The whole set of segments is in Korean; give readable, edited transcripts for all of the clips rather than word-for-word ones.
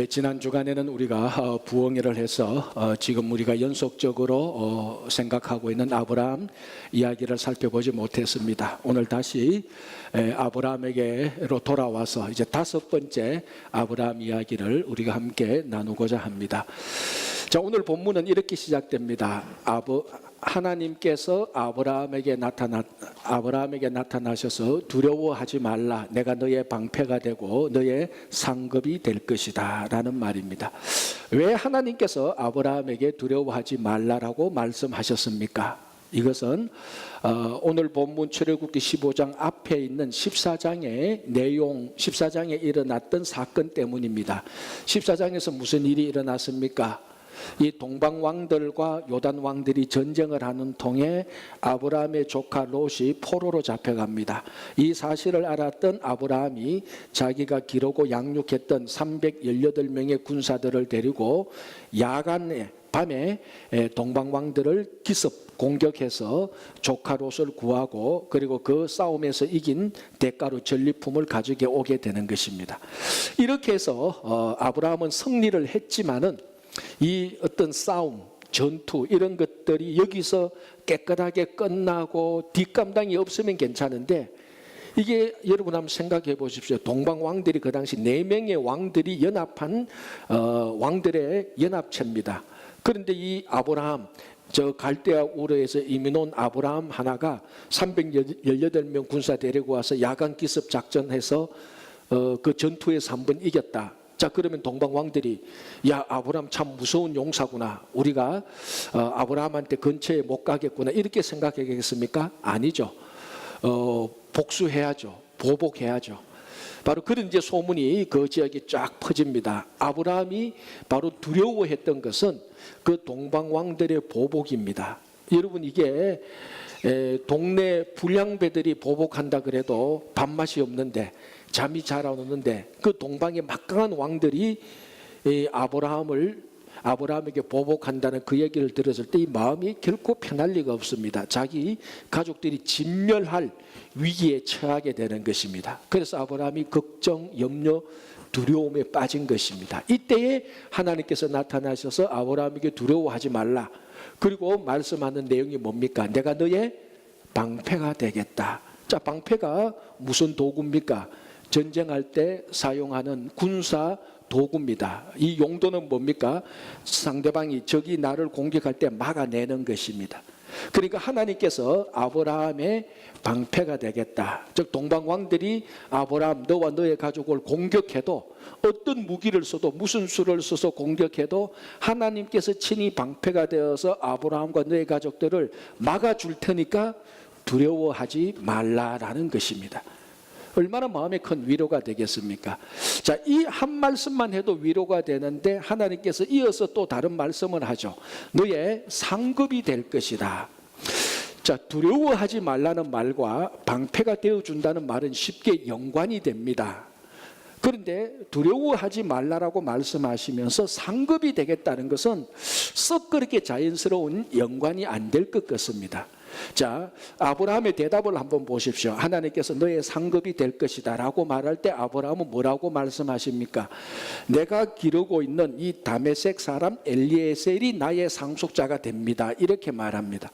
지난 주간에는 우리가 부흥회를 해서 지금 우리가 연속적으로 생각하고 있는 아브라함 이야기를 살펴보지 못했습니다. 오늘 다시 아브라함에게로 돌아와서 이제 5번째 아브라함 이야기를 우리가 함께 나누고자 합니다. 자, 오늘 본문은 이렇게 시작됩니다. 하나님께서 아브라함에게 나타나셔서 두려워하지 말라. 내가 너의 방패가 되고 너의 상급이 될 것이다 라는 말입니다. 왜 하나님께서 아브라함에게 두려워하지 말라라고 말씀하셨습니까? 이것은 오늘 본문 출애굽기 15장 앞에 있는 14장의 내용, 14장에 일어났던 사건 때문입니다. 14장에서 무슨 일이 일어났습니까? 이 동방 왕들과 요단 왕들이 전쟁을 하는 통에 아브라함의 조카 롯이 포로로 잡혀갑니다. 이 사실을 알았던 아브라함이 자기가 기르고 양육했던 318명의 군사들을 데리고 야간에 밤에 동방 왕들을 기습 공격해서 조카 롯을 구하고 그리고 그 싸움에서 이긴 대가로 전리품을 가지고 오게 되는 것입니다. 이렇게 해서 아브라함은 승리를 했지만은 이 어떤 싸움, 전투 이런 것들이 여기서 깨끗하게 끝나고 뒷감당이 없으면 괜찮은데 이게 여러분 한번 생각해 보십시오. 동방 왕들이 그 당시 4명의 왕들이 연합한 왕들의 연합체입니다. 그런데 이 아브라함, 저 갈대아 우르에서 이민 온 아브라함 하나가 318명 군사 데리고 와서 야간 기습 작전해서 그 전투에서 한번 이겼다. 자, 그러면 동방 왕들이 야, 아브라함 참 무서운 용사구나. 우리가 아브라함한테 근처에 못 가겠구나. 이렇게 생각하겠습니까? 아니죠. 복수해야죠. 보복해야죠. 바로 그런 이제 소문이 그 지역에 쫙 퍼집니다. 아브라함이 바로 두려워했던 것은 그 동방 왕들의 보복입니다. 여러분, 이게 동네 불량배들이 보복한다 그래도 밥맛이 없는데 잠이 잘 안 오는데 그 동방의 막강한 왕들이 아브라함에게 보복한다는 그 얘기를 들었을 때 이 마음이 결코 편할 리가 없습니다. 자기 가족들이 진멸할 위기에 처하게 되는 것입니다. 그래서 아브라함이 걱정, 염려, 두려움에 빠진 것입니다. 이때에 하나님께서 나타나셔서 아브라함에게 두려워하지 말라. 그리고 말씀하는 내용이 뭡니까? 내가 너의 방패가 되겠다. 자, 방패가 무슨 도구입니까? 전쟁할 때 사용하는 군사 도구입니다. 이 용도는 뭡니까? 상대방이 적이 나를 공격할 때 막아내는 것입니다. 그러니까 하나님께서 아브라함의 방패가 되겠다. 즉 동방 왕들이 아브라함 너와 너의 가족을 공격해도 어떤 무기를 써도 무슨 수를 써서 공격해도 하나님께서 친히 방패가 되어서 아브라함과 너의 가족들을 막아줄 테니까 두려워하지 말라라는 것입니다. 얼마나 마음에 큰 위로가 되겠습니까? 자, 이 한 말씀만 해도 위로가 되는데 하나님께서 이어서 또 다른 말씀을 하죠. 너의 상급이 될 것이다. 자, 두려워하지 말라는 말과 방패가 되어준다는 말은 쉽게 연관이 됩니다. 그런데 두려워하지 말라라고 말씀하시면서 상급이 되겠다는 것은 썩 그렇게 자연스러운 연관이 안 될 것 같습니다. 자, 아브라함의 대답을 한번 보십시오. 하나님께서 너의 상급이 될 것이다 라고 말할 때 아브라함은 뭐라고 말씀하십니까? 내가 기르고 있는 이 다메섹 사람 엘리에셀이 나의 상속자가 됩니다. 이렇게 말합니다.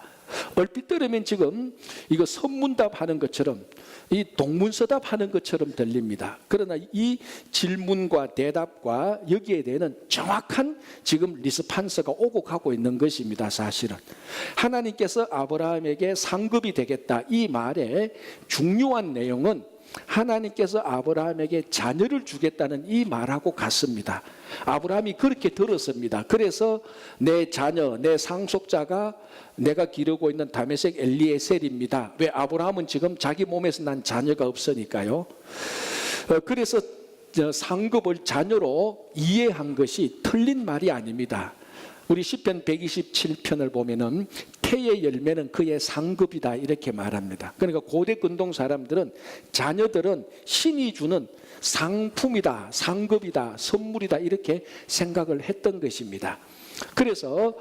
얼핏 들으면 지금 이거 선문답 하는 것처럼 이 동문서답 하는 것처럼 들립니다. 그러나 이 질문과 대답과 여기에 대한 정확한 지금 리스판서가 오고 가고 있는 것입니다. 사실은 하나님께서 아브라함에게 상급이 되겠다 이 말의 중요한 내용은 하나님께서 아브라함에게 자녀를 주겠다는 이 말하고 같습니다. 아브라함이 그렇게 들었습니다. 그래서 내 자녀, 내 상속자가 내가 기르고 있는 다메섹 엘리에셀입니다. 왜? 아브라함은 지금 자기 몸에서 난 자녀가 없으니까요. 그래서 상급을 자녀로 이해한 것이 틀린 말이 아닙니다. 우리 시편 127편을 보면은 태의 열매는 그의 상급이다 이렇게 말합니다. 그러니까 고대 근동 사람들은 자녀들은 신이 주는 상품이다, 상급이다, 선물이다 이렇게 생각을 했던 것입니다. 그래서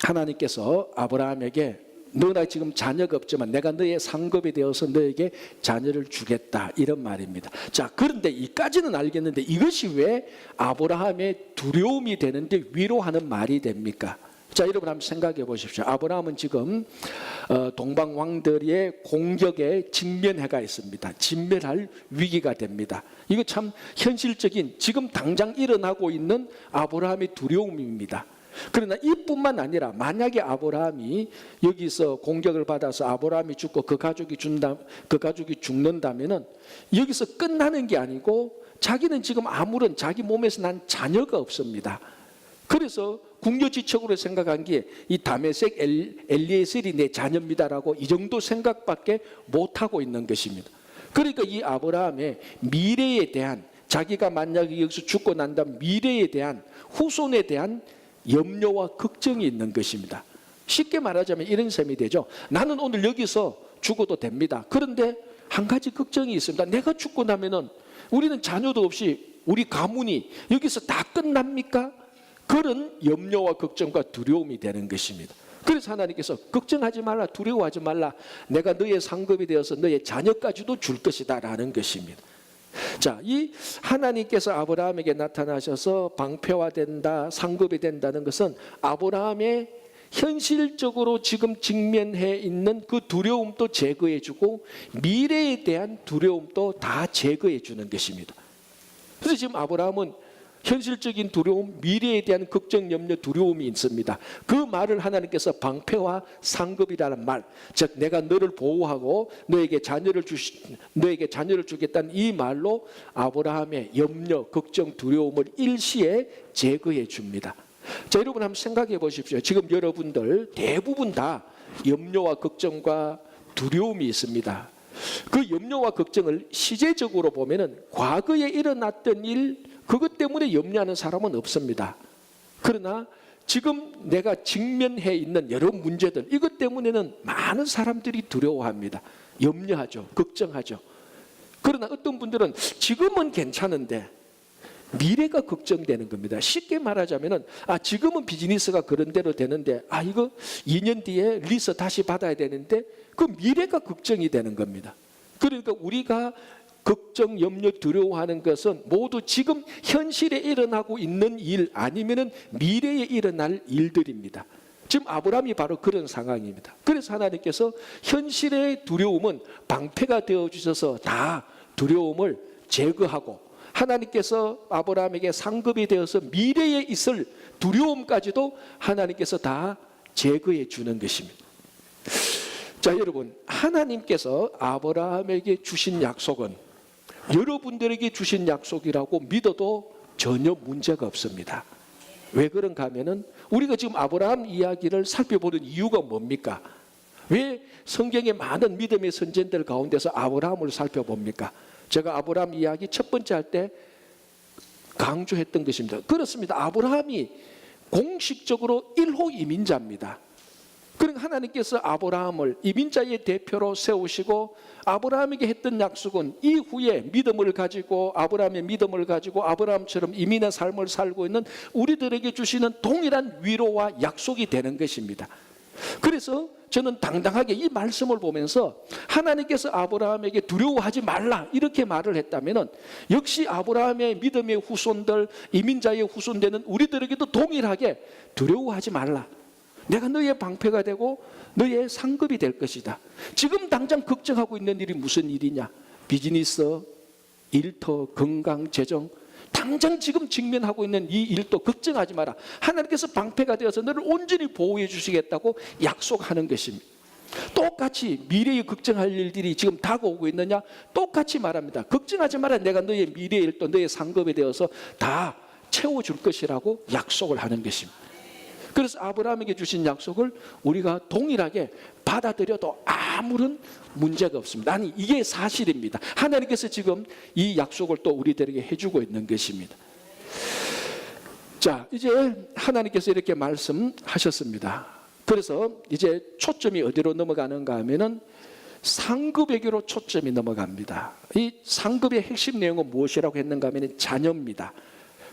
하나님께서 아브라함에게 너나 지금 자녀가 없지만 내가 너의 상급이 되어서 너에게 자녀를 주겠다, 이런 말입니다. 자, 그런데 이까지는 알겠는데 이것이 왜 아브라함의 두려움이 되는데 위로하는 말이 됩니까? 자, 여러분 한번 생각해 보십시오. 아브라함은 지금 동방 왕들의 공격에 직면해가 있습니다. 진멸할 위기가 됩니다. 이거 참 현실적인, 지금 당장 일어나고 있는 아브라함의 두려움입니다. 그러나 이뿐만 아니라 만약에 아브라함이 여기서 공격을 받아서 아브라함이 죽고 그 가족이 죽는다면은 여기서 끝나는 게 아니고 자기는 지금 아무런 자기 몸에서 난 자녀가 없습니다. 그래서 궁여지책으로 생각한 게 이 다메섹 엘리에셀이 내 자녀입니다라고 이 정도 생각밖에 못하고 있는 것입니다. 그러니까 이 아브라함의 미래에 대한, 자기가 만약에 여기서 죽고 난 다음 미래에 대한, 후손에 대한 염려와 걱정이 있는 것입니다. 쉽게 말하자면 이런 셈이 되죠. 나는 오늘 여기서 죽어도 됩니다. 그런데 한 가지 걱정이 있습니다. 내가 죽고 나면은 우리는 자녀도 없이 우리 가문이 여기서 다 끝납니까? 그런 염려와 걱정과 두려움이 되는 것입니다. 그래서 하나님께서 걱정하지 말라, 두려워하지 말라, 내가 너의 상급이 되어서 너의 자녀까지도 줄 것이다 라는 것입니다. 자, 이 하나님께서 아브라함에게 나타나셔서 방패화된다, 상급이 된다는 것은 아브라함의 현실적으로 지금 직면해 있는 그 두려움도 제거해주고 미래에 대한 두려움도 다 제거해주는 것입니다. 그래서 지금 아브라함은 현실적인 두려움, 미래에 대한 걱정, 염려, 두려움이 있습니다. 그 말을 하나님께서 방패와 상급이라는 말, 즉 내가 너를 보호하고 너에게 자녀를 주겠다는 이 말로 아브라함의 염려, 걱정, 두려움을 일시에 제거해 줍니다. 자, 여러분 한번 생각해 보십시오. 지금 여러분들 대부분 다 염려와 걱정과 두려움이 있습니다. 그 염려와 걱정을 시제적으로 보면은 과거에 일어났던 일, 그것 때문에 염려하는 사람은 없습니다. 그러나 지금 내가 직면해 있는 여러 문제들, 이것 때문에는 많은 사람들이 두려워합니다. 염려하죠. 걱정하죠. 그러나 어떤 분들은 지금은 괜찮은데 미래가 걱정되는 겁니다. 쉽게 말하자면은 지금은 비즈니스가 그런 대로 되는데 이거 2년 뒤에 리스 다시 받아야 되는데 그 미래가 걱정이 되는 겁니다. 그러니까 우리가 걱정, 염려, 두려워하는 것은 모두 지금 현실에 일어나고 있는 일 아니면은 미래에 일어날 일들입니다. 지금 아브라함이 바로 그런 상황입니다. 그래서 하나님께서 현실의 두려움은 방패가 되어 주셔서 다 두려움을 제거하고 하나님께서 아브라함에게 상급이 되어서 미래에 있을 두려움까지도 하나님께서 다 제거해 주는 것입니다. 자, 여러분, 하나님께서 아브라함에게 주신 약속은 여러분들에게 주신 약속이라고 믿어도 전혀 문제가 없습니다. 왜 그런가 하면은 우리가 지금 아브라함 이야기를 살펴보는 이유가 뭡니까? 왜 성경의 많은 믿음의 선진들 가운데서 아브라함을 살펴봅니까? 제가 아브라함 이야기 첫 번째 할 때 강조했던 것입니다. 그렇습니다. 아브라함이 공식적으로 1호 이민자입니다. 그러니까 하나님께서 아브라함을 이민자의 대표로 세우시고 아브라함에게 했던 약속은 이후에 믿음을 가지고 아브라함의 믿음을 가지고 아브라함처럼 이민의 삶을 살고 있는 우리들에게 주시는 동일한 위로와 약속이 되는 것입니다. 그래서 저는 당당하게 이 말씀을 보면서 하나님께서 아브라함에게 두려워하지 말라 이렇게 말을 했다면 역시 아브라함의 믿음의 후손들, 이민자의 후손되는 우리들에게도 동일하게 두려워하지 말라. 내가 너의 방패가 되고 너의 상급이 될 것이다. 지금 당장 걱정하고 있는 일이 무슨 일이냐? 비즈니스, 일터, 건강, 재정, 당장 지금 직면하고 있는 이 일도 걱정하지 마라. 하나님께서 방패가 되어서 너를 온전히 보호해 주시겠다고 약속하는 것입니다. 똑같이 미래에 걱정할 일들이 지금 다가오고 있느냐? 똑같이 말합니다. 걱정하지 마라. 내가 너의 미래의 일도 너의 상급이 되어서 다 채워줄 것이라고 약속을 하는 것입니다. 그래서 아브라함에게 주신 약속을 우리가 동일하게 받아들여도 아무런 문제가 없습니다. 아니, 이게 사실입니다. 하나님께서 지금 이 약속을 또 우리들에게 해주고 있는 것입니다. 자, 이제 하나님께서 이렇게 말씀하셨습니다. 그래서 이제 초점이 어디로 넘어가는가 하면은 상급에게로 초점이 넘어갑니다. 이 상급의 핵심 내용은 무엇이라고 했는가 하면 자녀입니다.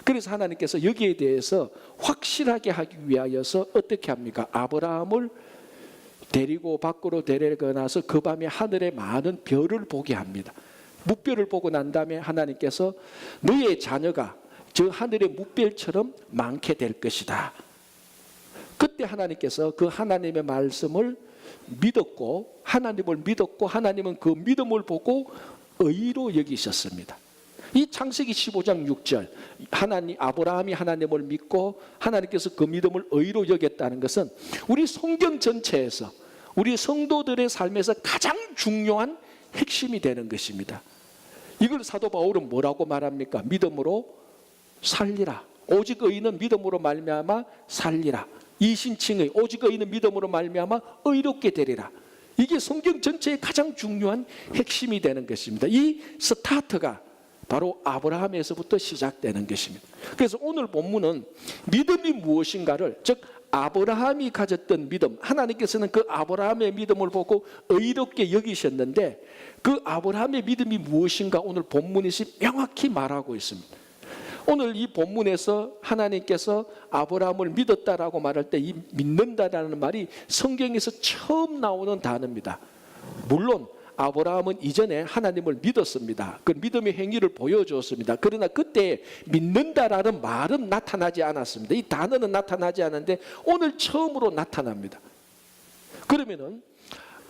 그래서 하나님께서 여기에 대해서 확실하게 하기 위하여서 어떻게 합니까? 아브라함을 데리고 밖으로 데리고 나서 그 밤에 하늘에 많은 별을 보게 합니다. 뭇별을 보고 난 다음에 하나님께서 너의 자녀가 저 하늘의 뭇별처럼 많게 될 것이다. 그때 하나님께서 그 하나님의 말씀을 믿었고 하나님을 믿었고 하나님은 그 믿음을 보고 의로 여기셨습니다. 이 창세기 15장 6절 하나님 아브라함이 하나님을 믿고 하나님께서 그 믿음을 의로 여겼다는 것은 우리 성경 전체에서 우리 성도들의 삶에서 가장 중요한 핵심이 되는 것입니다. 이걸 사도 바울은 뭐라고 말합니까? 믿음으로 살리라. 오직 의인은 믿음으로 말미암아 살리라. 이신칭의 오직 의인은 믿음으로 말미암아 의롭게 되리라. 이게 성경 전체의 가장 중요한 핵심이 되는 것입니다. 이 스타트가 바로 아브라함에서부터 시작되는 것입니다. 그래서 오늘 본문은 믿음이 무엇인가를, 즉 아브라함이 가졌던 믿음, 하나님께서는 그 아브라함의 믿음을 보고 의롭게 여기셨는데 그 아브라함의 믿음이 무엇인가 오늘 본문에서 명확히 말하고 있습니다. 오늘 이 본문에서 하나님께서 아브라함을 믿었다라고 말할 때 이 믿는다라는 말이 성경에서 처음 나오는 단어입니다. 물론 아브라함은 이전에 하나님을 믿었습니다. 그 믿음의 행위를 보여주었습니다. 그러나 그때 믿는다라는 말은 나타나지 않았습니다. 이 단어는 나타나지 않았는데 오늘 처음으로 나타납니다. 그러면은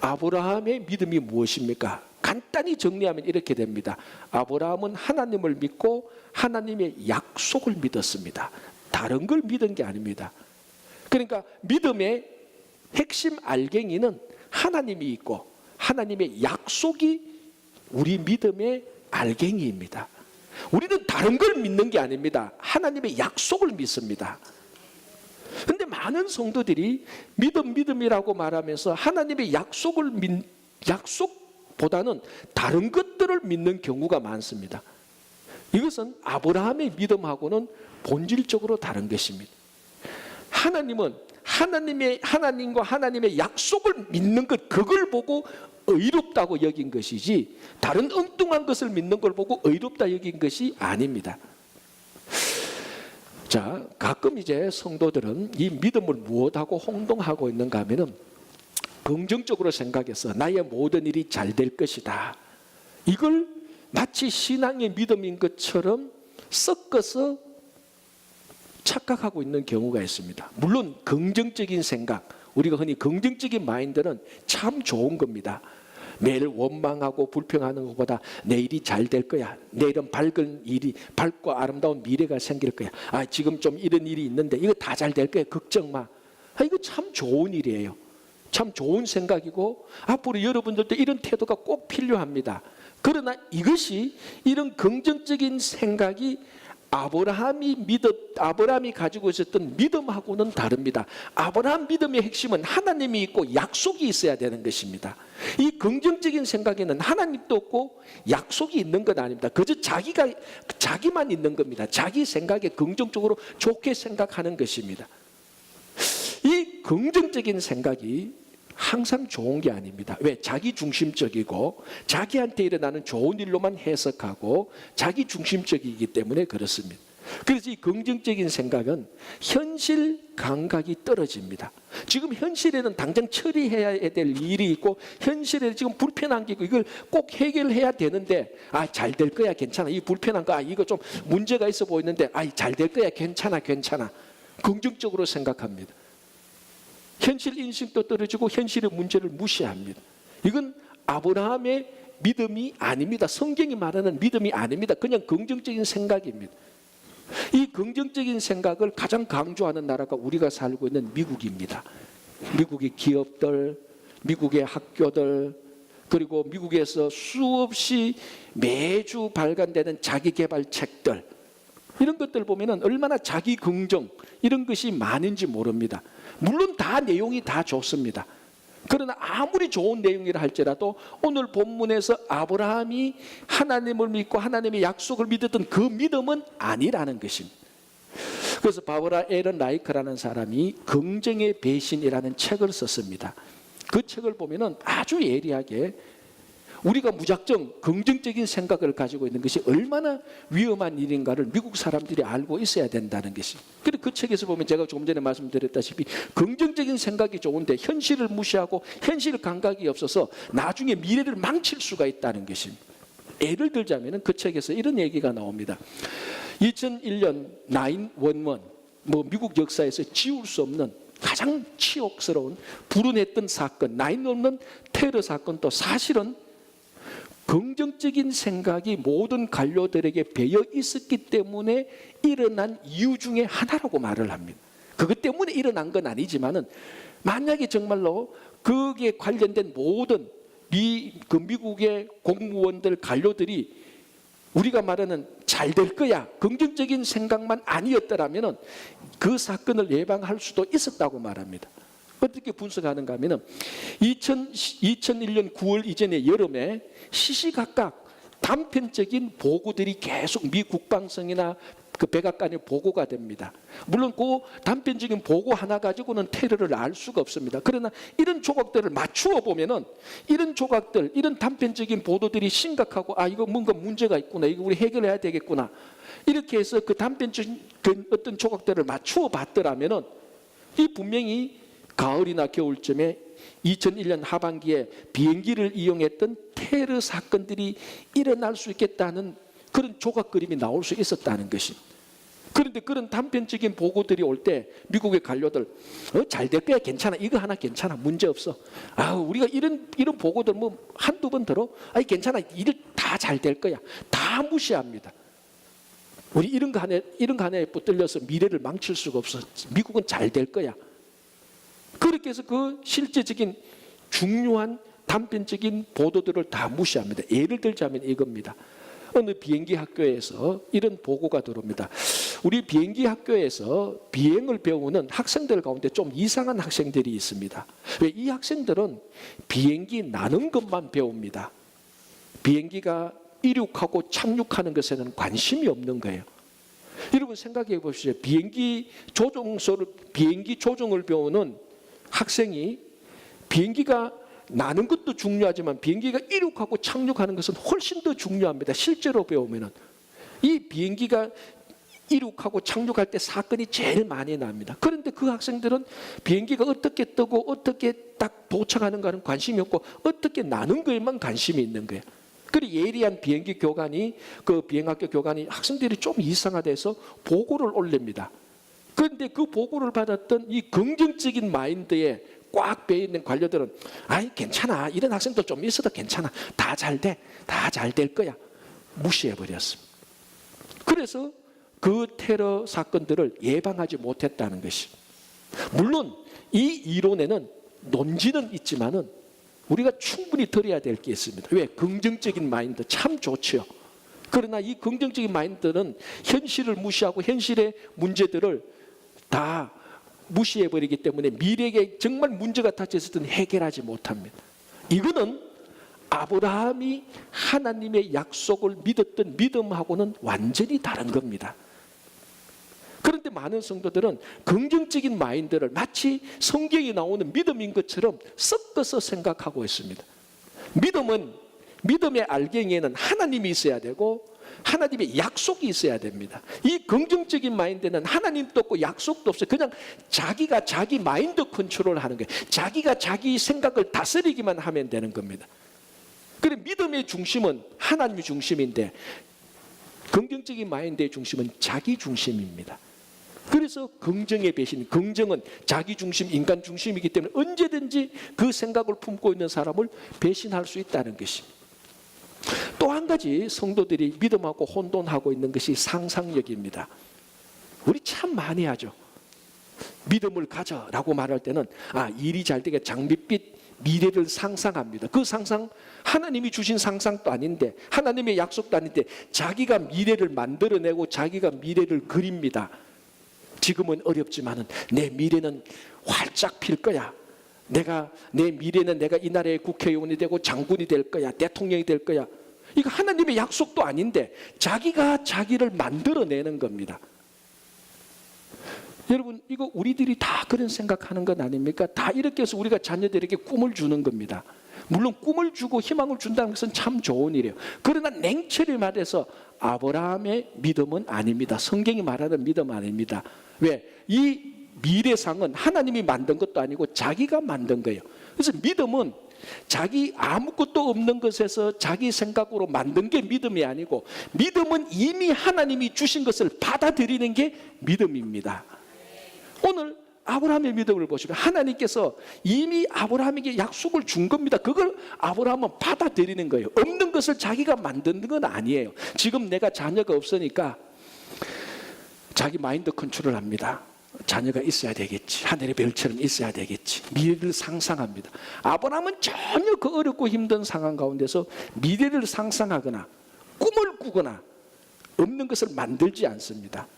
아브라함의 믿음이 무엇입니까? 간단히 정리하면 이렇게 됩니다. 아브라함은 하나님을 믿고 하나님의 약속을 믿었습니다. 다른 걸 믿은 게 아닙니다. 그러니까 믿음의 핵심 알갱이는 하나님이 있고 하나님의 약속이 우리 믿음의 알갱이입니다. 우리는 다른 걸 믿는 게 아닙니다. 하나님의 약속을 믿습니다. 그런데 많은 성도들이 믿음이라고 말하면서 하나님의 약속보다는 다른 것들을 믿는 경우가 많습니다. 이것은 아브라함의 믿음하고는 본질적으로 다른 것입니다. 하나님은 하나님과 하나님의 약속을 믿는 것, 그걸 보고 의롭다고 여긴 것이지 다른 엉뚱한 것을 믿는 걸 보고 의롭다 여긴 것이 아닙니다. 자, 가끔 이제 성도들은 이 믿음을 무엇하고 혼동하고 있는가 하면은 긍정적으로 생각해서 나의 모든 일이 잘 될 것이다. 이걸 마치 신앙의 믿음인 것처럼 섞어서 착각하고 있는 경우가 있습니다. 물론 긍정적인 생각, 우리가 흔히 긍정적인 마인드는 참 좋은 겁니다. 매일 원망하고 불평하는 것보다 내일이 잘 될 거야. 내일은 밝고 아름다운 미래가 생길 거야. 지금 좀 이런 일이 있는데 이거 다 잘 될 거야. 걱정 마. 이거 참 좋은 일이에요. 참 좋은 생각이고 앞으로 여러분들도 이런 태도가 꼭 필요합니다. 그러나 이런 긍정적인 생각이 아브라함이 가지고 있었던 믿음하고는 다릅니다. 아브라함 믿음의 핵심은 하나님이 있고 약속이 있어야 되는 것입니다. 이 긍정적인 생각에는 하나님도 없고 약속이 있는 건 아닙니다. 그저 자기만 있는 겁니다. 자기 생각에 긍정적으로 좋게 생각하는 것입니다. 이 긍정적인 생각이 항상 좋은 게 아닙니다. 왜? 자기 중심적이고 자기한테 일어나는 좋은 일로만 해석하고 자기 중심적이기 때문에 그렇습니다. 그래서 이 긍정적인 생각은 현실 감각이 떨어집니다. 지금 현실에는 당장 처리해야 될 일이 있고 현실에 지금 불편한 게 있고 이걸 꼭 해결해야 되는데 잘 될 거야, 괜찮아. 이 불편한 거 이거 좀 문제가 있어 보이는데 잘 될 거야, 괜찮아. 긍정적으로 생각합니다. 현실 인식도 떨어지고 현실의 문제를 무시합니다. 이건 아브라함의 믿음이 아닙니다. 성경이 말하는 믿음이 아닙니다. 그냥 긍정적인 생각입니다. 이 긍정적인 생각을 가장 강조하는 나라가 우리가 살고 있는 미국입니다. 미국의 기업들, 미국의 학교들, 그리고 미국에서 수없이 매주 발간되는 자기개발 책들, 이런 것들 보면 얼마나 자기 긍정 이런 것이 많은지 모릅니다. 물론 다 내용이 다 좋습니다. 그러나 아무리 좋은 내용이라 할지라도 오늘 본문에서 아브라함이 하나님을 믿고 하나님의 약속을 믿었던 그 믿음은 아니라는 것입니다. 그래서 바브라 에런 라이크라는 사람이 긍정의 배신이라는 책을 썼습니다. 그 책을 보면 아주 예리하게 우리가 무작정 긍정적인 생각을 가지고 있는 것이 얼마나 위험한 일인가를 미국 사람들이 알고 있어야 된다는 것이. 그래서 그 책에서 보면 제가 조금 전에 말씀드렸다시피 긍정적인 생각이 좋은데 현실을 무시하고 현실 감각이 없어서 나중에 미래를 망칠 수가 있다는 것입니다. 예를 들자면 그 책에서 이런 얘기가 나옵니다. 2001년 9/11, 미국 역사에서 지울 수 없는 가장 치욕스러운 불운했던 사건, 9/11 테러 사건도 사실은 긍정적인 생각이 모든 관료들에게 배어 있었기 때문에 일어난 이유 중에 하나라고 말을 합니다. 그것 때문에 일어난 건 아니지만은 만약에 정말로 거기에 관련된 모든 미국의 공무원들, 관료들이 우리가 말하는 잘 될 거야, 긍정적인 생각만 아니었더라면 그 사건을 예방할 수도 있었다고 말합니다. 어떻게 분석하는가 하면 2001년 9월 이전의 여름에 시시각각 단편적인 보고들이 계속 미 국방성이나 그 백악관에 보고가 됩니다. 물론 그 단편적인 보고 하나 가지고는 테러를 알 수가 없습니다. 그러나 이런 조각들을 맞추어 보면은 이런 조각들, 이런 단편적인 보도들이 심각하고 이거 뭔가 문제가 있구나, 이거 우리 해결해야 되겠구나, 이렇게 해서 그 단편적인 어떤 조각들을 맞추어 봤더라면은 이 분명히 가을이나 겨울쯤에 2001년 하반기에 비행기를 이용했던 테러 사건들이 일어날 수 있겠다는 그런 조각 그림이 나올 수 있었다는 것입니다. 그런데 그런 단편적인 보고들이 올 때 미국의 관료들 잘 될 거야, 괜찮아, 이거 하나 괜찮아, 문제 없어. 우리가 이런 보고들 한두 번 들어, 괜찮아, 일 다 잘 될 거야, 다 무시합니다. 우리 이런 거 하나에 붙들려서 미래를 망칠 수가 없어. 미국은 잘 될 거야. 그렇게 해서 그 실제적인 중요한 단편적인 보도들을 다 무시합니다. 예를 들자면 이겁니다. 어느 비행기 학교에서 이런 보고가 들어옵니다. 우리 비행기 학교에서 비행을 배우는 학생들 가운데 좀 이상한 학생들이 있습니다. 왜? 이 학생들은 비행기 나는 것만 배웁니다. 비행기가 이륙하고 착륙하는 것에는 관심이 없는 거예요. 여러분 생각해 보십시오. 비행기 조종을 배우는 학생이 비행기가 나는 것도 중요하지만 비행기가 이륙하고 착륙하는 것은 훨씬 더 중요합니다. 실제로 배우면은 이 비행기가 이륙하고 착륙할 때 사건이 제일 많이 납니다. 그런데 그 학생들은 비행기가 어떻게 뜨고 어떻게 딱 도착하는가는 관심이 없고 어떻게 나는 거에만 관심이 있는 거예요. 그리고 예리한 비행기 교관이, 그 비행학교 교관이 학생들이 좀 이상하대서 보고를 올립니다. 그런데 그 보고를 받았던 이 긍정적인 마인드에 꽉 배어 있는 관료들은 괜찮아, 이런 학생도 좀 있어도 괜찮아, 다 잘 돼, 다 잘 될 거야, 무시해버렸습니다. 그래서 그 테러 사건들을 예방하지 못했다는 것이. 물론 이 이론에는 논지는 있지만은 우리가 충분히 들어야 될 게 있습니다. 왜? 긍정적인 마인드 참 좋죠. 그러나 이 긍정적인 마인드는 현실을 무시하고 현실의 문제들을 다 무시해버리기 때문에 미래에 정말 문제가 닥쳤을 때는 해결하지 못합니다. 이거는 아브라함이 하나님의 약속을 믿었던 믿음하고는 완전히 다른 겁니다. 그런데 많은 성도들은 긍정적인 마인드를 마치 성경에 나오는 믿음인 것처럼 섞어서 생각하고 있습니다. 믿음의 알갱이에는 하나님이 있어야 되고 하나님의 약속이 있어야 됩니다. 이 긍정적인 마인드는 하나님도 없고 약속도 없어요. 그냥 자기가 자기 마인드 컨트롤을 하는 거예요. 자기가 자기 생각을 다스리기만 하면 되는 겁니다. 그래, 믿음의 중심은 하나님의 중심인데 긍정적인 마인드의 중심은 자기 중심입니다. 그래서 긍정의 배신, 긍정은 자기 중심, 인간 중심이기 때문에 언제든지 그 생각을 품고 있는 사람을 배신할 수 있다는 것입니다. 또 한 가지 성도들이 믿음하고 혼돈하고 있는 것이 상상력입니다. 우리 참 많이 하죠. 믿음을 가져라고 말할 때는 일이 잘 되게 장밋빛 미래를 상상합니다. 그 상상 하나님이 주신 상상도 아닌데 하나님의 약속도 아닌데 자기가 미래를 만들어내고 자기가 미래를 그립니다. 지금은 어렵지만은 내 미래는 활짝 필 거야. 내 미래는 내가 이 나라의 국회의원이 되고 장군이 될 거야, 대통령이 될 거야. 이거 하나님의 약속도 아닌데 자기가 자기를 만들어내는 겁니다. 여러분, 이거 우리들이 다 그런 생각하는 것 아닙니까? 다 이렇게 해서 우리가 자녀들에게 꿈을 주는 겁니다. 물론 꿈을 주고 희망을 준다는 것은 참 좋은 일이에요. 그러나 냉철히 말해서 아브라함의 믿음은 아닙니다. 성경이 말하는 믿음 아닙니다. 왜? 이 미래상은 하나님이 만든 것도 아니고 자기가 만든 거예요. 그래서 믿음은 자기 아무것도 없는 것에서 자기 생각으로 만든 게 믿음이 아니고, 믿음은 이미 하나님이 주신 것을 받아들이는 게 믿음입니다. 오늘 아브라함의 믿음을 보시면 하나님께서 이미 아브라함에게 약속을 준 겁니다. 그걸 아브라함은 받아들이는 거예요. 없는 것을 자기가 만드는 건 아니에요. 지금 내가 자녀가 없으니까 자기 마인드 컨트롤 합니다. 자녀가 있어야 되겠지, 하늘의 별처럼 있어야 되겠지, 미래를 상상합니다. 아브라함은 전혀 그 어렵고 힘든 상황 가운데서 미래를 상상하거나 꿈을 꾸거나 없는 것을 만들지 않습니다.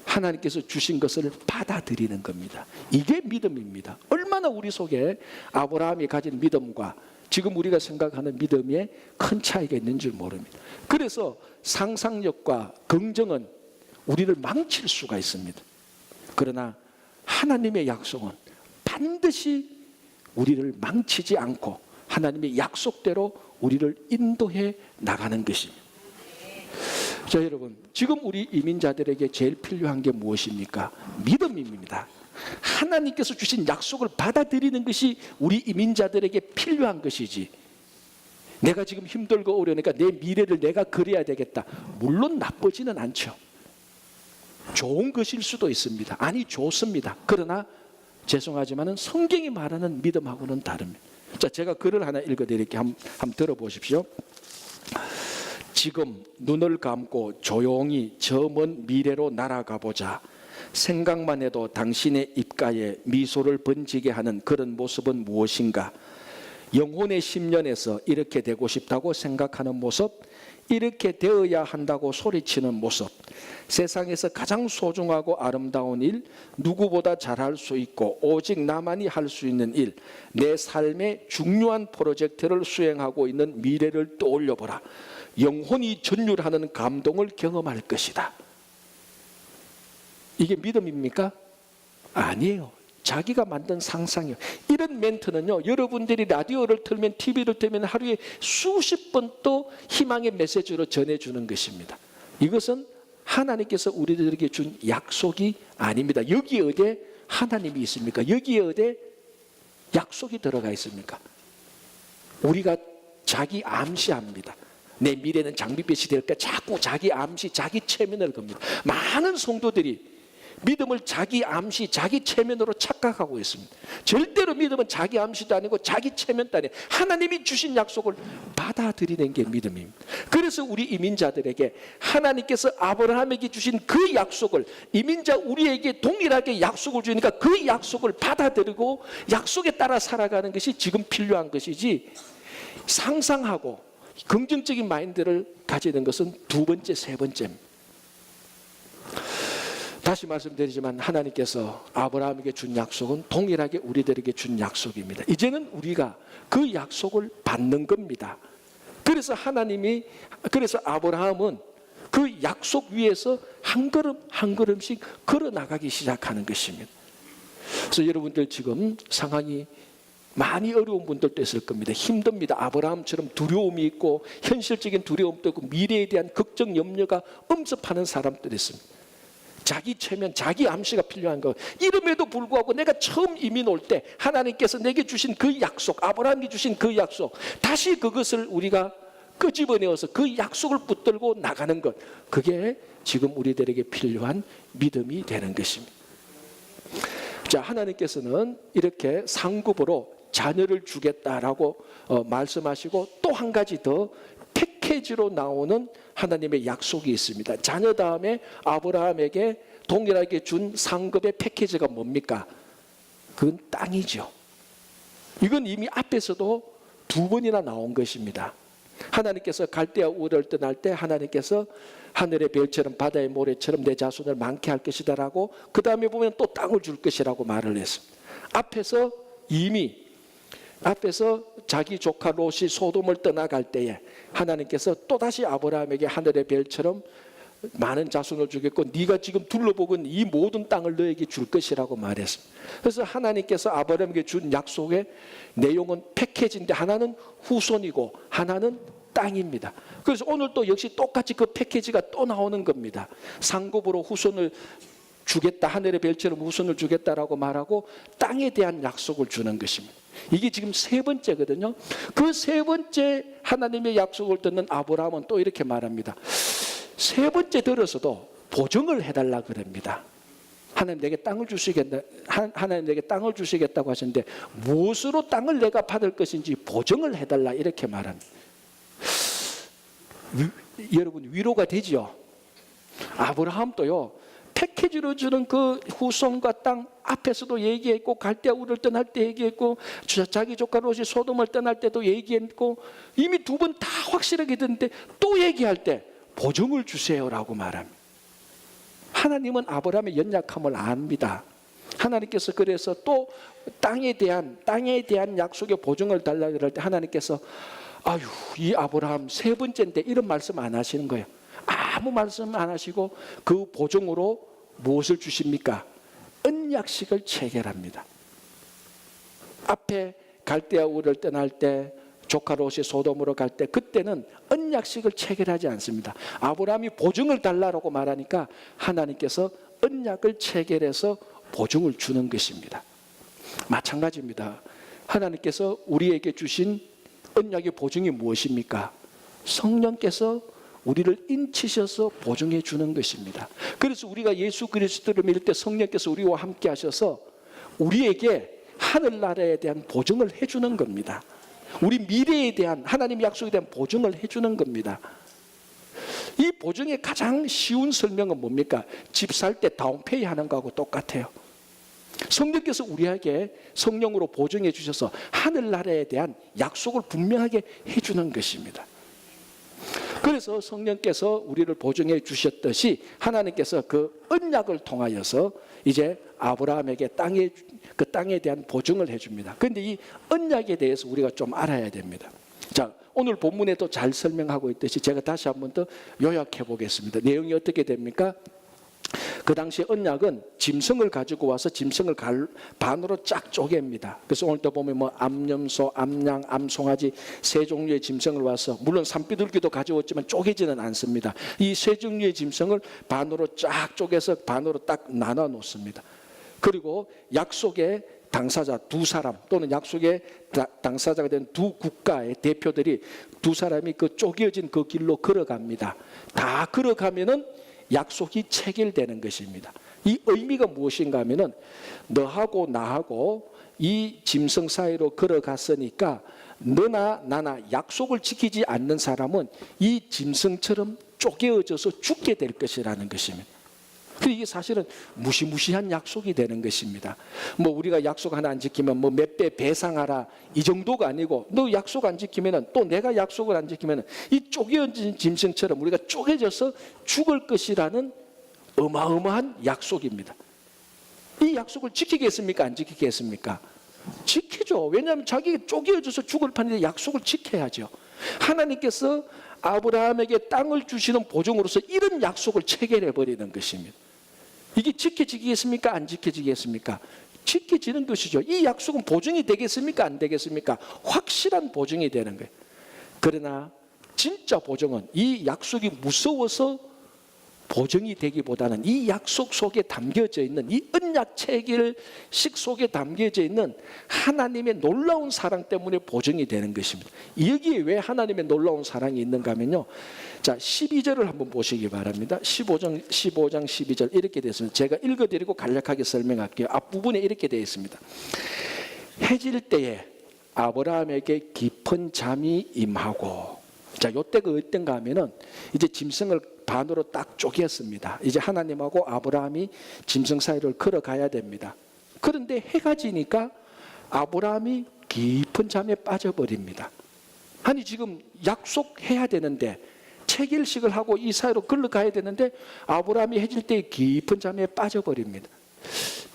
하나님께서 주신 것을 받아들이는 겁니다. 이게 믿음입니다. 얼마나 우리 속에 아브라함이 가진 믿음과 지금 우리가 생각하는 믿음에 큰 차이가 있는 줄 모릅니다. 그래서 상상력과 긍정은 우리를 망칠 수가 있습니다. 그러나 하나님의 약속은 반드시 우리를 망치지 않고 하나님의 약속대로 우리를 인도해 나가는 것입니다. 자, 여러분, 지금 우리 이민자들에게 제일 필요한 게 무엇입니까? 믿음입니다. 하나님께서 주신 약속을 받아들이는 것이 우리 이민자들에게 필요한 것이지, 내가 지금 힘들고 어려우니까 내 미래를 내가 그려야 되겠다, 물론 나쁘지는 않죠. 좋은 것일 수도 있습니다. 아니, 좋습니다. 그러나 죄송하지만 성경이 말하는 믿음하고는 다릅니다. 자, 제가 글을 하나 읽어드릴게요. 한번 들어보십시오. 지금 눈을 감고 조용히 저 먼 미래로 날아가 보자. 생각만 해도 당신의 입가에 미소를 번지게 하는 그런 모습은 무엇인가? 영혼의 심년에서 이렇게 되고 싶다고 생각하는 모습, 이렇게 되어야 한다고 소리치는 모습, 세상에서 가장 소중하고 아름다운 일, 누구보다 잘할 수 있고 오직 나만이 할 수 있는 일, 내 삶의 중요한 프로젝트를 수행하고 있는 미래를 떠올려보라. 영혼이 전율하는 감동을 경험할 것이다. 이게 믿음입니까? 아니에요. 자기가 만든 상상이에요. 이런 멘트는요, 여러분들이 라디오를 틀면, TV를 틀면 하루에 수십 번 또 희망의 메시지로 전해주는 것입니다. 이것은 하나님께서 우리들에게 준 약속이 아닙니다. 여기에 어디에 하나님이 있습니까? 여기에 어디에 약속이 들어가 있습니까? 우리가 자기 암시합니다. 내 미래는 장밋빛이 될까? 자꾸 자기 암시, 자기 체면을 겁니다. 많은 성도들이 믿음을 자기 암시, 자기 체면으로 착각하고 있습니다. 절대로 믿음은 자기 암시도 아니고 자기 체면도 아니에요. 하나님이 주신 약속을 받아들이는 게 믿음입니다. 그래서 우리 이민자들에게 하나님께서 아브라함에게 주신 그 약속을, 이민자 우리에게 동일하게 약속을 주니까 그 약속을 받아들이고 약속에 따라 살아가는 것이 지금 필요한 것이지, 상상하고 긍정적인 마인드를 가지는 것은 두 번째, 세 번째입니다. 다시 말씀드리지만 하나님께서 아브라함에게 준 약속은 동일하게 우리들에게 준 약속입니다. 이제는 우리가 그 약속을 받는 겁니다. 그래서 그래서 아브라함은 그 약속 위에서 한 걸음 한 걸음씩 걸어 나가기 시작하는 것입니다. 그래서 여러분들 지금 상황이 많이 어려운 분들도 있을 겁니다. 힘듭니다. 아브라함처럼 두려움이 있고 현실적인 두려움도 있고 미래에 대한 걱정, 염려가 엄습하는 사람들이 있습니다. 자기 체면, 자기 암시가 필요한 거. 이름에도 불구하고 내가 처음 이민 올 때 하나님께서 내게 주신 그 약속, 아브라함이 주신 그 약속, 다시 그것을 우리가 끄집어내어서 그 약속을 붙들고 나가는 것, 그게 지금 우리들에게 필요한 믿음이 되는 것입니다. 자, 하나님께서는 이렇게 상급으로 자녀를 주겠다라고 말씀하시고, 또 한 가지 더 패키지로 나오는 하나님의 약속이 있습니다. 자녀 다음에 아브라함에게 동일하게 준 상급의 패키지가 뭡니까? 그건 땅이죠. 이건 이미 앞에서도 두 번이나 나온 것입니다. 하나님께서 갈대아 우를 떠날 때 하나님께서 하늘의 별처럼 바다의 모래처럼 내 자손을 많게 할 것이다라고, 그 다음에 보면 또 땅을 줄 것이라고 말을 했습니다. 앞에서 자기 조카 롯이 소돔을 떠나갈 때에 하나님께서 또다시 아브라함에게 하늘의 별처럼 많은 자손을 주겠고 네가 지금 둘러보건 이 모든 땅을 너에게 줄 것이라고 말했습니다. 그래서 하나님께서 아브라함에게 준 약속의 내용은 패키지인데 하나는 후손이고 하나는 땅입니다. 그래서 오늘 또 역시 똑같이 그 패키지가 또 나오는 겁니다. 상급으로 후손을 주겠다, 하늘의 별처럼 후손을 주겠다라고 말하고 땅에 대한 약속을 주는 것입니다. 이게 지금 세 번째거든요. 그 세 번째 하나님의 약속을 듣는 아브라함은 또 이렇게 말합니다. 세 번째 들어서도 보증을 해달라 그럽니다. 하나님 내게 땅을 주시겠다, 하나님 내게 땅을 주시겠다고 하시는데 무엇으로 땅을 내가 받을 것인지 보증을 해달라 이렇게 말합니다. 여러분 위로가 되지요. 아브라함도요 패키지로 주는 그 후손과 땅 앞에서도 얘기했고 갈대아 우를 떠날 때 얘기했고 자기 조카 롯이 소돔을 떠날 때도 얘기했고 이미 두 번 다 확실하게 듣는데 또 얘기할 때 보증을 주세요라고 말합니다. 하나님은 아브라함의 연약함을 압니다. 하나님께서 그래서 또 땅에 대한 약속의 보증을 달라 그럴 때 하나님께서 아유 이 아브라함 세 번째인데 이런 말씀 안 하시는 거예요. 아무 말씀 안 하시고 그 보증으로 무엇을 주십니까? 언약식을 체결합니다. 앞에 갈대아 우를 떠날 때 조카 롯이 소돔으로 갈 때 그때는 언약식을 체결하지 않습니다. 아브라함이 보증을 달라고 말하니까 하나님께서 언약을 체결해서 보증을 주는 것입니다. 마찬가지입니다. 하나님께서 우리에게 주신 언약의 보증이 무엇입니까? 성령께서 우리를 인치셔서 보증해 주는 것입니다. 그래서 우리가 예수 그리스도를 믿을 때 성령께서 우리와 함께 하셔서 우리에게 하늘나라에 대한 보증을 해주는 겁니다. 우리 미래에 대한 하나님의 약속에 대한 보증을 해주는 겁니다. 이 보증의 가장 쉬운 설명은 뭡니까? 집 살 때 다운페이 하는 거하고 똑같아요. 성령께서 우리에게 성령으로 보증해 주셔서 하늘나라에 대한 약속을 분명하게 해주는 것입니다. 그래서 성령께서 우리를 보증해 주셨듯이 하나님께서 그 언약을 통하여서 이제 아브라함에게 그 땅에 대한 보증을 해줍니다. 그런데 이 언약에 대해서 우리가 좀 알아야 됩니다. 자, 오늘 본문에도 잘 설명하고 있듯이 제가 다시 한 번 더 요약해 보겠습니다. 내용이 어떻게 됩니까? 그 당시 언약은 짐승을 가지고 와서 짐승을 반으로 쫙 쪼갭니다. 그래서 오늘도 보면 뭐 암염소, 암양, 암송아지 세 종류의 짐승을 와서 물론 산비둘기도 가져왔지만 쪼개지는 않습니다. 이 세 종류의 짐승을 반으로 쫙 쪼개서 반으로 딱 나눠 놓습니다. 그리고 약속의 당사자 두 사람 또는 약속의 당사자가 된 두 국가의 대표들이 두 사람이 그 쪼개진 그 길로 걸어갑니다. 다 걸어가면은 약속이 체결되는 것입니다. 이 의미가 무엇인가 하면은 너하고 나하고 이 짐승 사이로 걸어갔으니까 너나 나나 약속을 지키지 않는 사람은 이 짐승처럼 쪼개어져서 죽게 될 것이라는 것입니다. 이게 사실은 무시무시한 약속이 되는 것입니다. 뭐 우리가 약속 하나 안 지키면 뭐 몇 배 배상하라 이 정도가 아니고 너 약속 안 지키면은 또 내가 약속을 안 지키면은 이 쪼개진 짐승처럼 우리가 쪼개져서 죽을 것이라는 어마어마한 약속입니다. 이 약속을 지키겠습니까? 안 지키겠습니까? 지키죠. 왜냐하면 자기가 쪼개져서 죽을 판인데 약속을 지켜야죠. 하나님께서 아브라함에게 땅을 주시는 보증으로서 이런 약속을 체결해 버리는 것입니다. 이게 지켜지겠습니까? 안 지켜지겠습니까? 지켜지는 것이죠. 이 약속은 보증이 되겠습니까? 안 되겠습니까? 확실한 보증이 되는 거예요. 그러나 진짜 보증은 이 약속이 무서워서 보증이 되기보다는 이 약속 속에 담겨져 있는 이 언약 체결식 속에 담겨져 있는 하나님의 놀라운 사랑 때문에 보증이 되는 것입니다. 여기에 왜 하나님의 놀라운 사랑이 있는가 하면요. 자, 12절을 한번 보시기 바랍니다. 15장 12절 이렇게 되어 있습니다. 제가 읽어드리고 간략하게 설명할게요. 앞부분에 이렇게 되어 있습니다. 해질 때에 아브라함에게 깊은 잠이 임하고, 자, 요때가 어떤가 하면은 이제 짐승을 반으로 딱 쪼개었습니다. 이제 하나님하고 아브라함이 짐승 사이를 걸어가야 됩니다. 그런데 해가 지니까 아브라함이 깊은 잠에 빠져버립니다. 아니 지금 약속해야 되는데 체결식을 하고 이 사이로 걸어가야 되는데 아브라함이 해질 때 깊은 잠에 빠져버립니다.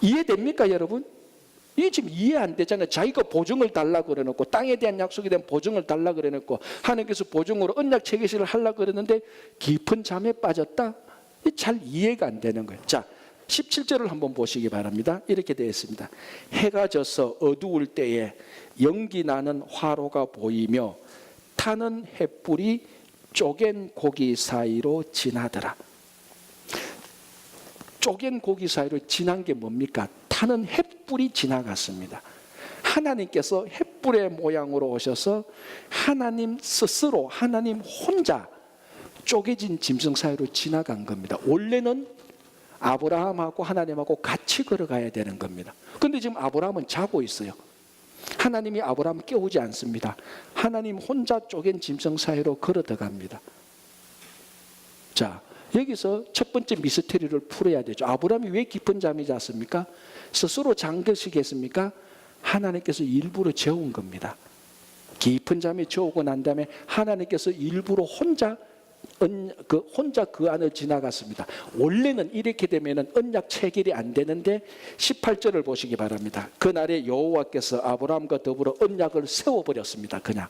이해됩니까 여러분? 이게 지금 이해 안 되잖아요. 자기가 보증을 달라고 그래놓고 땅에 대한 약속에 대한 보증을 달라고 그래놓고 하나님께서 보증으로 언약 체결식을 하려고 그랬는데 깊은 잠에 빠졌다? 잘 이해가 안 되는 거예요. 자, 17절을 한번 보시기 바랍니다. 이렇게 되어 있습니다. 해가 져서 어두울 때에 연기 나는 화로가 보이며 타는 횃불이 쪼갠 고기 사이로 지나더라. 쪼갠 고기 사이로 지난 게 뭡니까? 타는 횃불이 지나갔습니다. 하나님께서 횃불의 모양으로 오셔서 하나님 스스로, 하나님 혼자 쪼개진 짐승 사이로 지나간 겁니다. 원래는 아브라함하고 하나님하고 같이 걸어가야 되는 겁니다. 그런데 지금 아브라함은 자고 있어요. 하나님이 아브라함 깨우지 않습니다. 하나님 혼자 쪼갠 짐승 사이로 걸어 들어갑니다. 자, 여기서 첫 번째 미스터리를 풀어야 되죠. 아브라함이 왜 깊은 잠이 잤습니까? 스스로 잔 것이겠습니까? 하나님께서 일부러 재운 겁니다. 깊은 잠에 재우고 난 다음에 하나님께서 일부러 혼자 그 안을 지나갔습니다. 원래는 이렇게 되면 언약 체결이 안 되는데 18절을 보시기 바랍니다. 그날에 여호와께서 아브라함과 더불어 언약을 세워버렸습니다. 그냥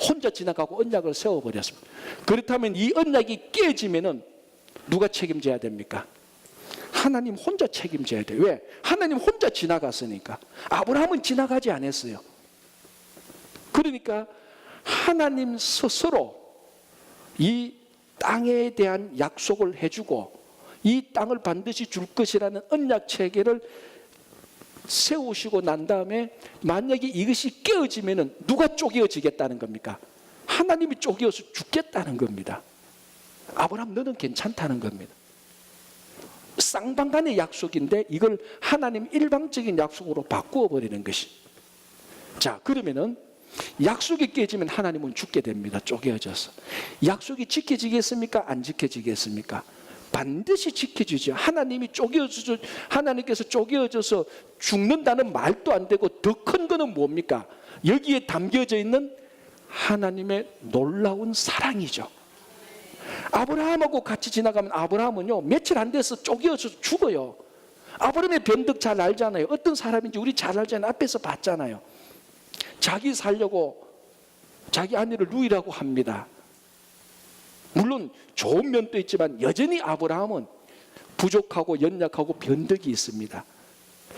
혼자 지나가고 언약을 세워버렸습니다. 그렇다면 이 언약이 깨지면은 누가 책임져야 됩니까? 하나님 혼자 책임져야 돼요. 왜? 하나님 혼자 지나갔으니까. 아브라함은 지나가지 않았어요. 그러니까 하나님 스스로 이 땅에 대한 약속을 해주고 이 땅을 반드시 줄 것이라는 언약 체계를 세우시고 난 다음에 만약에 이것이 깨어지면 누가 쪼개어지겠다는 겁니까? 하나님이 쪼개어서 죽겠다는 겁니다. 아브라함 너는 괜찮다는 겁니다. 쌍방간의 약속인데 이걸 하나님 일방적인 약속으로 바꾸어 버리는 것이. 자, 그러면은 약속이 깨지면 하나님은 죽게 됩니다. 쪼개어져서. 약속이 지켜지겠습니까? 안 지켜지겠습니까? 반드시 지켜지죠. 하나님께서 쪼개어져서 죽는다는 말도 안 되고 더 큰 거는 뭡니까? 여기에 담겨져 있는 하나님의 놀라운 사랑이죠. 아브라함하고 같이 지나가면 아브라함은요 며칠 안 돼서 쪼개어서 죽어요. 아브라함의 변덕 잘 알잖아요. 어떤 사람인지 우리 잘 알잖아요. 앞에서 봤잖아요. 자기 살려고 자기 아내를 누이라고 합니다. 물론 좋은 면도 있지만 여전히 아브라함은 부족하고 연약하고 변덕이 있습니다.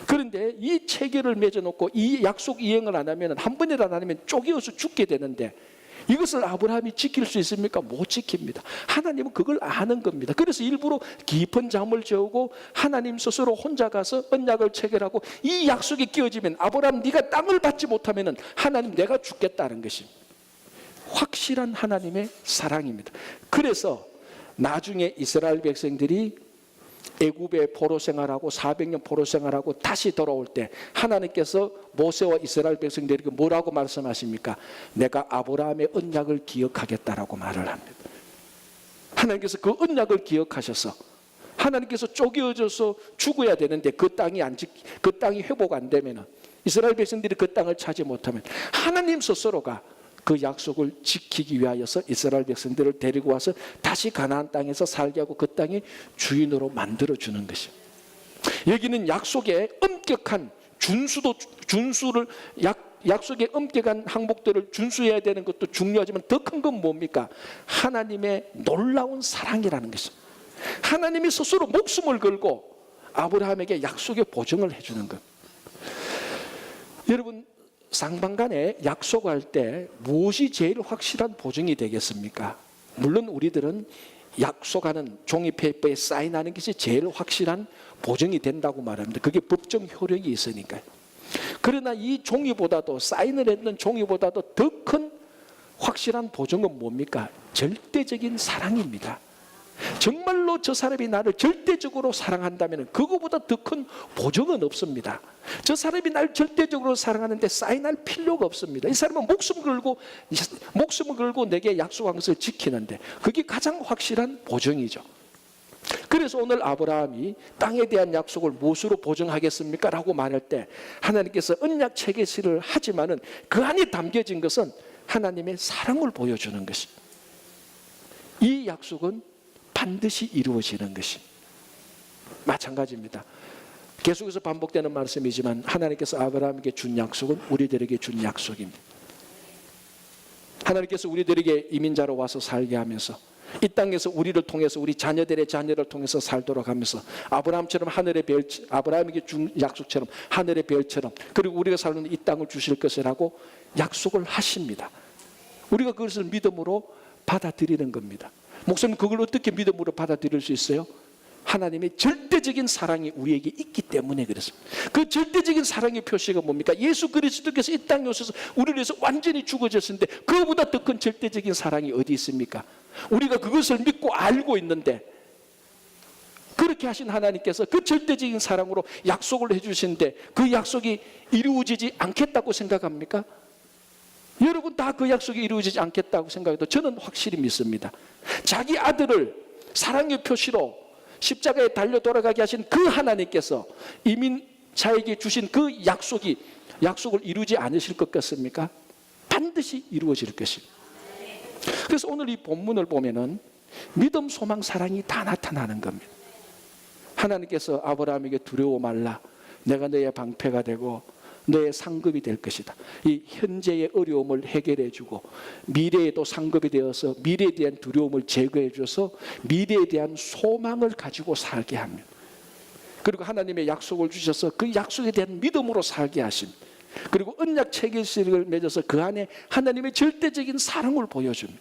그런데 이 체계를 맺어놓고 이 약속 이행을 안 하면 한 번이라도 안 하면 쪼개어서 죽게 되는데 이것을 아브라함이 지킬 수 있습니까? 못 지킵니다. 하나님은 그걸 아는 겁니다. 그래서 일부러 깊은 잠을 재우고 하나님 스스로 혼자 가서 언약을 체결하고 이 약속이 끼어지면 아브라함 네가 땅을 받지 못하면 하나님 내가 죽겠다는 것입니다. 확실한 하나님의 사랑입니다. 그래서 나중에 이스라엘 백성들이 애굽의 포로 생활하고 400년 포로 생활하고 다시 돌아올 때 하나님께서 모세와 이스라엘 백성들에게 뭐라고 말씀하십니까? 내가 아브라함의 언약을 기억하겠다라고 말을 합니다. 하나님께서 그 언약을 기억하셔서 하나님께서 쪼개어져서 죽어야 되는데 그 땅이 회복 안 되면 이스라엘 백성들이 그 땅을 차지 못하면 하나님 스스로가 그 약속을 지키기 위하여서 이스라엘 백성들을 데리고 와서 다시 가나안 땅에서 살게 하고 그 땅의 주인으로 만들어주는 것입니다. 여기는 약속의 엄격한 약속의 엄격한 항목들을 준수해야 되는 것도 중요하지만 더 큰 건 뭡니까? 하나님의 놀라운 사랑이라는 것입니다. 하나님이 스스로 목숨을 걸고 아브라함에게 약속의 보증을 해주는 것. 여러분, 쌍방간에 약속할 때 무엇이 제일 확실한 보증이 되겠습니까? 물론 우리들은 약속하는 종이 페이퍼에 사인하는 것이 제일 확실한 보증이 된다고 말합니다. 그게 법정 효력이 있으니까요. 그러나 이 종이보다도 사인을 했는 종이보다도 더 큰 확실한 보증은 뭡니까? 절대적인 사랑입니다. 정말로 저 사람이 나를 절대적으로 사랑한다면 그거보다 더 큰 보증은 없습니다. 저 사람이 나를 절대적으로 사랑하는데 사인할 필요가 없습니다. 이 사람은 목숨을 걸고 내게 약속한 것을 지키는데 그게 가장 확실한 보증이죠. 그래서 오늘 아브라함이 땅에 대한 약속을 무엇으로 보증하겠습니까? 라고 말할 때 하나님께서 언약 체계시를 하지만은 그 안에 담겨진 것은 하나님의 사랑을 보여주는 것입니다. 이 약속은 반드시 이루어지는 것이 마찬가지입니다. 계속해서 반복되는 말씀이지만 하나님께서 아브라함에게 준 약속은 우리들에게 준 약속입니다. 하나님께서 우리들에게 이민자로 와서 살게 하면서 이 땅에서 우리를 통해서 우리 자녀들의 자녀를 통해서 살도록 하면서 아브라함처럼 하늘의 별, 아브라함에게 준 약속처럼 하늘의 별처럼, 그리고 우리가 살는 이 땅을 주실 것이라고 약속을 하십니다. 우리가 그것을 믿음으로 받아들이는 겁니다. 목사님, 그걸 어떻게 믿음으로 받아들일 수 있어요? 하나님의 절대적인 사랑이 우리에게 있기 때문에 그렇습니다. 그 절대적인 사랑의 표시가 뭡니까? 예수 그리스도께서 이 땅에 오셔서 우리를 위해서 완전히 죽어졌는데 그보다 더 큰 절대적인 사랑이 어디 있습니까? 우리가 그것을 믿고 알고 있는데, 그렇게 하신 하나님께서 그 절대적인 사랑으로 약속을 해주시는데 그 약속이 이루어지지 않겠다고 생각합니까? 여러분 다 그 약속이 이루어지지 않겠다고 생각해도 저는 확실히 믿습니다. 자기 아들을 사랑의 표시로 십자가에 달려 돌아가게 하신 그 하나님께서 이민자에게 주신 그 약속을 이루지 않으실 것 같습니까? 반드시 이루어질 것입니다. 그래서 오늘 이 본문을 보면은 믿음, 소망, 사랑이 다 나타나는 겁니다. 하나님께서 아브라함에게 두려워 말라, 내가 너의 방패가 되고 너의 상급이 될 것이다. 이 현재의 어려움을 해결해 주고 미래에도 상급이 되어서 미래에 대한 두려움을 제거해 줘서 미래에 대한 소망을 가지고 살게 합니다. 그리고 하나님의 약속을 주셔서 그 약속에 대한 믿음으로 살게 하십니다. 그리고 언약 체계식을 맺어서 그 안에 하나님의 절대적인 사랑을 보여줍니다.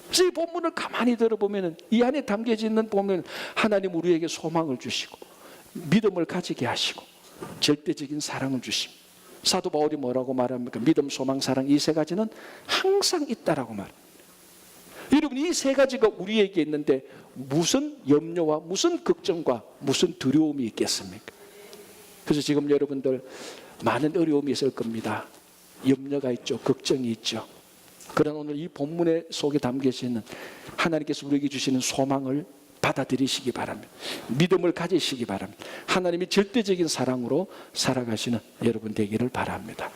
그래서 이 본문을 가만히 들어보면 이 안에 담겨져 있는 보면 하나님 우리에게 소망을 주시고 믿음을 가지게 하시고 절대적인 사랑을 주십니다. 사도 바울이 뭐라고 말합니까? 믿음, 소망, 사랑, 이 세 가지는 항상 있다라고 말합니다. 여러분, 이 세 가지가 우리에게 있는데 무슨 염려와 무슨 걱정과 무슨 두려움이 있겠습니까? 그래서 지금 여러분들 많은 어려움이 있을 겁니다. 염려가 있죠, 걱정이 있죠. 그러나 오늘 이 본문의 속에 담겨져 있는 하나님께서 우리에게 주시는 소망을 받아들이시기 바랍니다. 믿음을 가지시기 바랍니다. 하나님이 절대적인 사랑으로 살아가시는 여러분 되기를 바랍니다.